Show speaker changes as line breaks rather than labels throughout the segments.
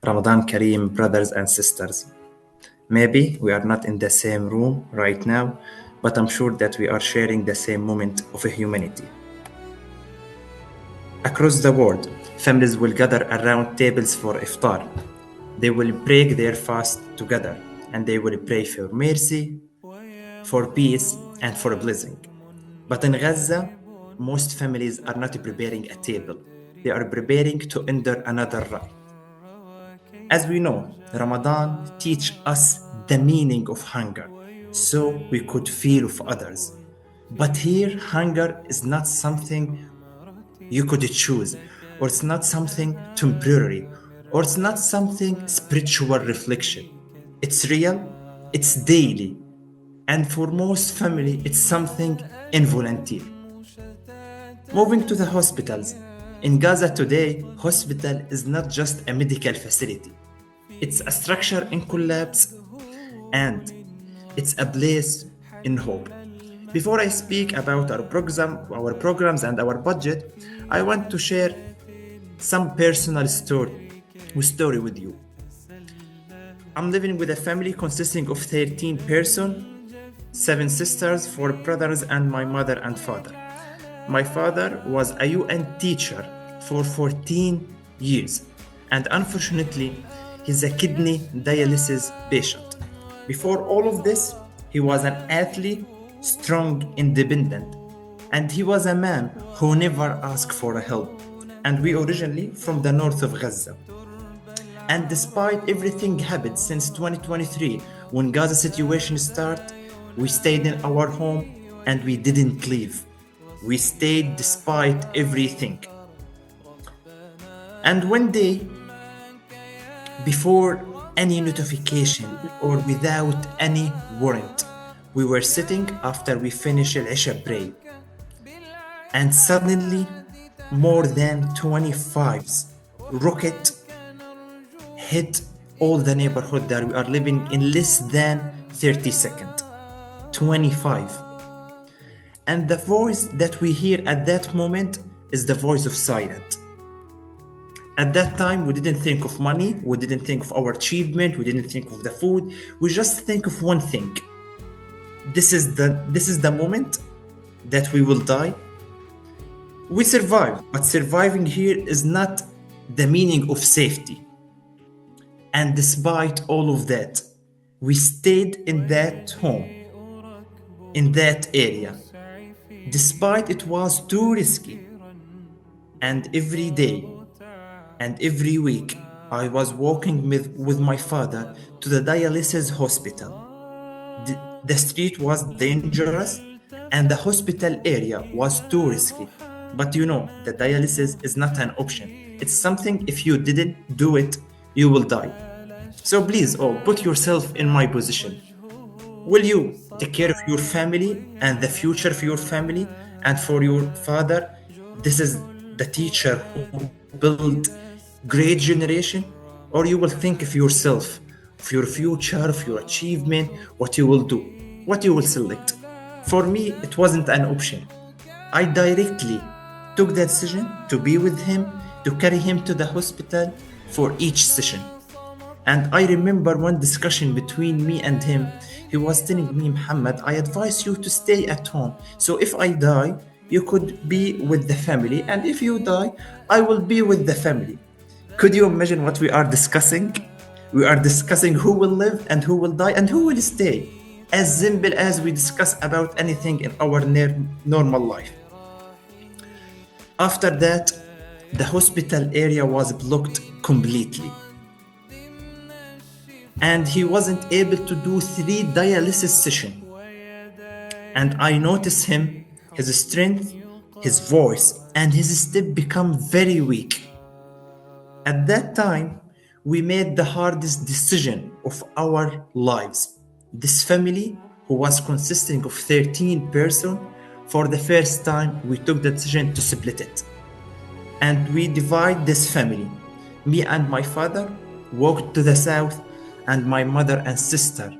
Ramadan Kareem, brothers and sisters. Maybe we are not in the same room right now, but I'm sure that we are sharing the same moment of humanity. Across the world, families will gather around tables for iftar. They will break their fast together and they will pray for mercy, for peace, and for a blessing. But in Gaza, most families are not preparing a table. They are preparing to enter another rite. As we know, Ramadan teach us the meaning of hunger, so we could feel of others. But here, hunger is not something you could choose, or it's not something temporary, or it's not something spiritual reflection. It's real, it's daily, and for most family, it's something involunteer. Moving to the hospitals. In Gaza today, hospital is not just a medical facility. It's a structure in collapse and it's a place in hope. Before I speak about our programs and our budget, I want to share some personal story with you. I'm living with a family consisting of 13 persons, 7 sisters, 4 brothers, and my mother and father. My father was a UN teacher for 14 years, and unfortunately, he's a kidney dialysis patient. Before all of this, he was an athlete, strong, independent, and he was a man who never asked for help. And we originally from the north of Gaza. And despite everything happened since 2023, when Gaza situation started, we stayed in our home and we didn't leave. We stayed despite everything. And one day, before any notification or without any warrant, we were sitting after we finished Al-Isha prayer. And suddenly, more than 25 rockets hit all the neighborhood that we are living in less than 30 seconds. 25. And the voice that we hear at that moment is the voice of silence. At that time, we didn't think of money, we didn't think of our achievement, we didn't think of the food, we just think of one thing. This is the moment that we will die. We survive, but surviving here is not the meaning of safety. And despite all of that, we stayed in that home, in that area, despite it was too risky. And every day and every week, I was walking with my father to the dialysis hospital. The street was dangerous and the hospital area was too risky. But you know, the dialysis is not an option. It's something if you didn't do it, you will die. So please, put yourself in my position. Will you take care of your family and the future of your family and for your father? This is the teacher who built great generation, or you will think of yourself, of your future, of your achievement, what you will do, what you will select. For me, it wasn't an option. I directly took the decision to be with him, to carry him to the hospital for each session. And I remember one discussion between me and him. He was telling me, Muhammad, I advise you to stay at home. So if I die, you could be with the family. And if you die, I will be with the family. Could you imagine what we are discussing? We are discussing who will live and who will die and who will stay. As simple as we discuss about anything in our normal life. After that, the hospital area was blocked completely. And he wasn't able to do 3 dialysis sessions. And I noticed him, his strength, his voice, and his step become very weak. At that time, we made the hardest decision of our lives. This family, who was consisting of 13 persons, for the first time, we took the decision to split it. And we divide this family. Me and my father walked to the south, and my mother and sister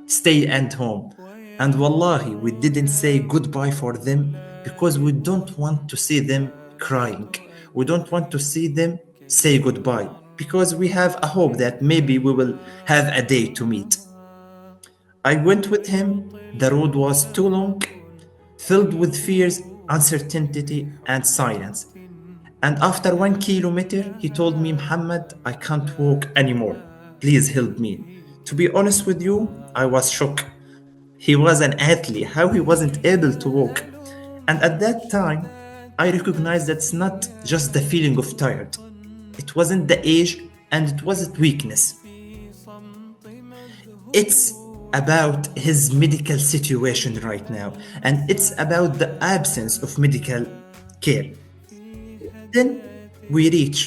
stay at home. And wallahi, we didn't say goodbye for them because we don't want to see them crying. We don't want to see them say goodbye. because we have a hope that maybe we will have a day to meet. I went with him. The road was too long, filled with fears, uncertainty, and silence. And after 1 kilometer, he told me, Muhammad, I can't walk anymore. Please help me. To be honest with you, I was shocked. He was an athlete, how he wasn't able to walk. And at that time, I recognized that's not just the feeling of tired. It wasn't the age and it wasn't weakness. It's about his medical situation right now, and it's about the absence of medical care. Then we reach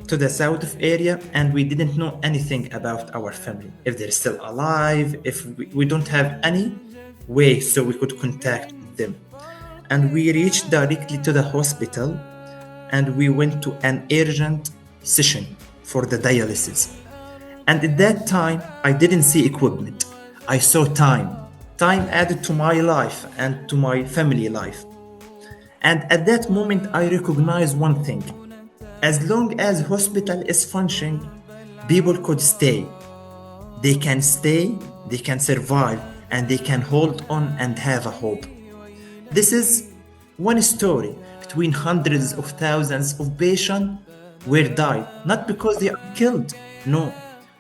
to the south of area and we didn't know anything about our family, if they're still alive, if we don't have any way so we could contact them. And we reached directly to the hospital and we went to an urgent session for the dialysis. And at that time, I didn't see equipment. I saw time. Time added to my life and to my family life. And at that moment, I recognized one thing. As long as hospital is functioning, people could stay. They can stay, they can survive, and they can hold on and have a hope. This is one story between hundreds of thousands of patients were died, not because they are killed, no,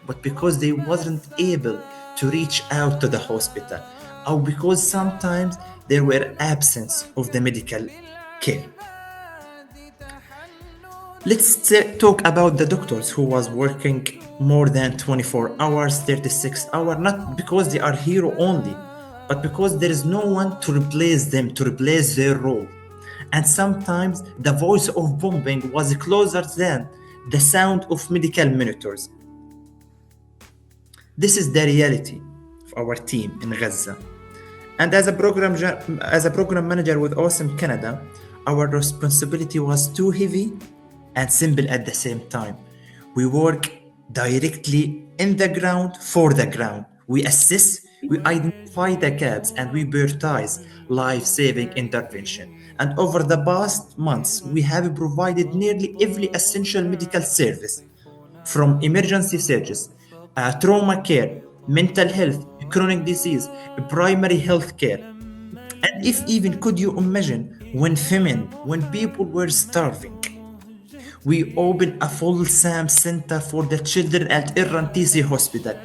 but because they wasn't able to reach out to the hospital, or because sometimes there were absence of the medical care. Let's talk about the doctors who was working more than 24 hours, 36 hours, not because they are hero only, but because there is no one to replace them, to replace their role. And sometimes the voice of bombing was closer than the sound of medical monitors. This is the reality of our team in Gaza. And as a program manager with UOSSM Canada, our responsibility was too heavy and simple at the same time. We work directly in the ground for the ground. We assess, we identify the gaps, and we prioritize life-saving intervention. And over the past months, we have provided nearly every essential medical service, from emergency surgeries, trauma care, mental health, chronic disease, primary health care. And if even could you imagine when famine, when people were starving, we opened a full SAM center for the children at Irantisi Hospital.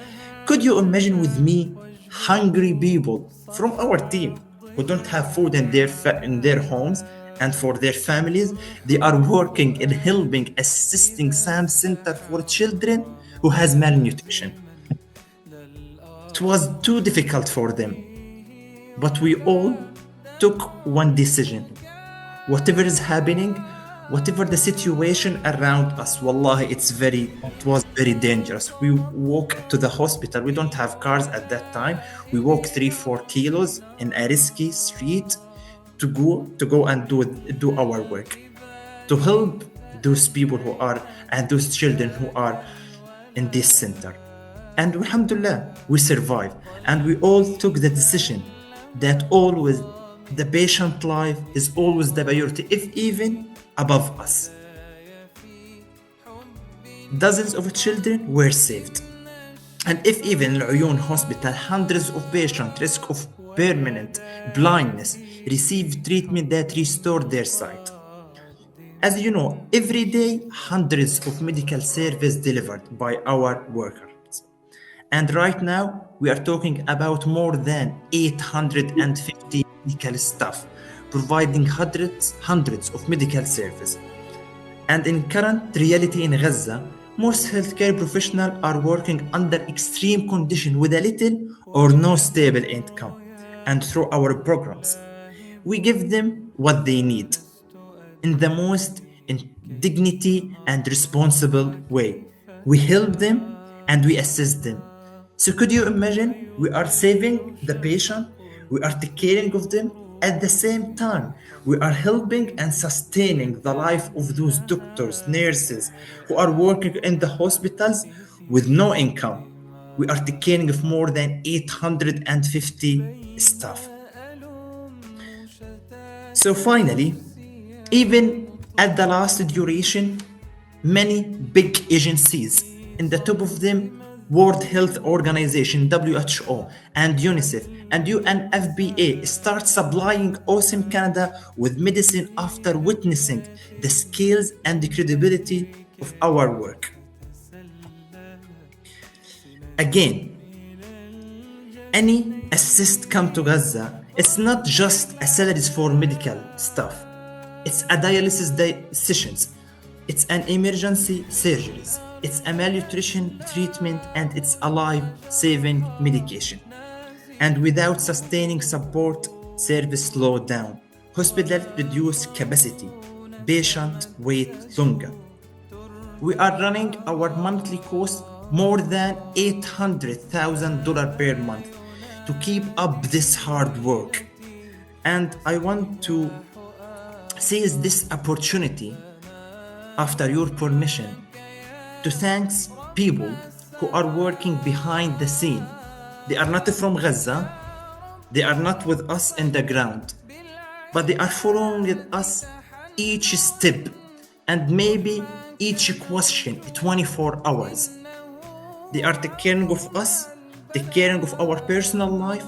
Could you imagine with me hungry people from our team who don't have food in their homes and for their families? They are working and helping, assisting SAM center for children who has malnutrition. It was too difficult for them, but we all took one decision. Whatever is happening, whatever the situation around us, wallahi, it was very dangerous. We walk to the hospital. We don't have cars at that time. We walk 3-4 kilos in a risky street to go and do our work, to help those people who are and those children who are in this center. And alhamdulillah, we survived. And we all took the decision that always the patient life is always the priority, if even above us. Dozens of children were saved. And if even in Al Hospital, hundreds of patients at risk of permanent blindness received treatment that restored their sight. As you know, every day, hundreds of medical services delivered by our workers. And right now, we are talking about more than 850 medical staff, providing hundreds of medical services. And in current reality in Gaza, most healthcare professionals are working under extreme conditions with a little or no stable income. And through our programs, we give them what they need in the most dignity and responsible way. We help them and we assist them. So could you imagine we are saving the patient, we are taking care of them, at the same time we are helping and sustaining the life of those doctors, nurses who are working in the hospitals with no income. We are taking care of more than 850 staff. So finally, even at the last duration, many big agencies. In the top of them, World Health Organization (WHO) and UNICEF and UNFPA start supplying OSSM Canada with medicine after witnessing the skills and the credibility of our work. Again, any assist come to Gaza, it's not just a salaries for medical stuff. It's a dialysis sessions. It's an emergency surgeries. It's a malnutrition treatment and it's a life-saving medication. And without sustaining support, service slow down. Hospital reduce capacity. Patient wait longer. We are running our monthly cost more than $800,000 per month to keep up this hard work. And I want to seize this opportunity after your permission to thank people who are working behind the scene. They are not from Gaza, they are not with us in the ground, but they are following us each step and maybe each question 24 hours. They are taking care of us, taking care of our personal life,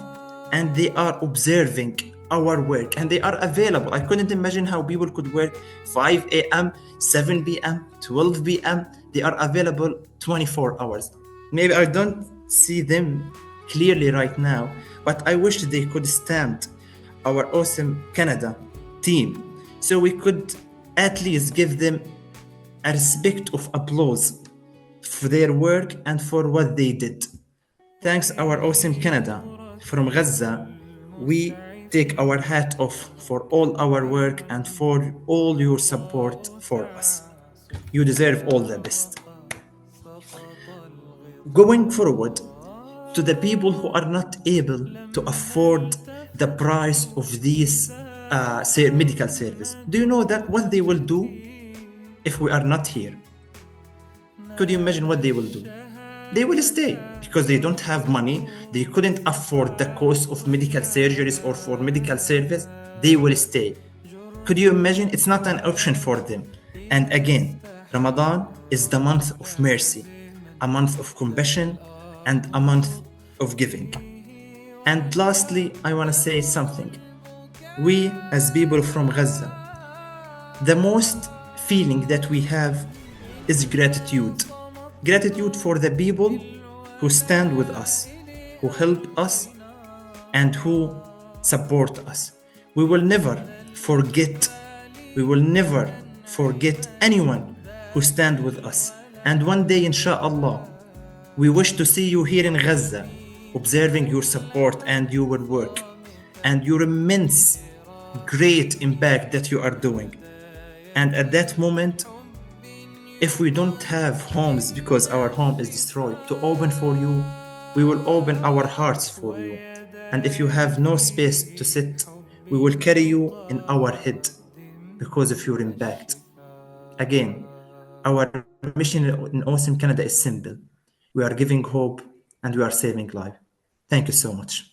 and they are observing our work and they are available. I couldn't imagine how people could work 5 a.m., 7 p.m., 12 p.m. They are available 24 hours. Maybe I don't see them clearly right now, but I wish they could stand our UOSSM Canada team so we could at least give them a respect of applause for their work and for what they did. Thanks our UOSSM Canada from Gaza. We take our hat off for all our work and for all your support for us. You deserve all the best. Going forward, to the people who are not able to afford the price of these medical service, do you know that what they will do if we are not here? Could you imagine what they will do? They will stay because they don't have money. They couldn't afford the cost of medical surgeries or for medical service. They will stay. Could you imagine? It's not an option for them. And again, Ramadan is the month of mercy, a month of compassion, and a month of giving. And lastly, I want to say something. We, as people from Gaza, the most feeling that we have is gratitude. Gratitude for the people who stand with us, who help us, and who support us. We will never forget anyone who stand with us. And one day, inshallah, we wish to see you here in Gaza, observing your support and your work, and your immense, great impact that you are doing. And at that moment, if we don't have homes because our home is destroyed to open for you, we will open our hearts for you. And if you have no space to sit, we will carry you in our head because of your impact. Again, our mission in UOSSM Canada is simple. We are giving hope and we are saving life. Thank you so much.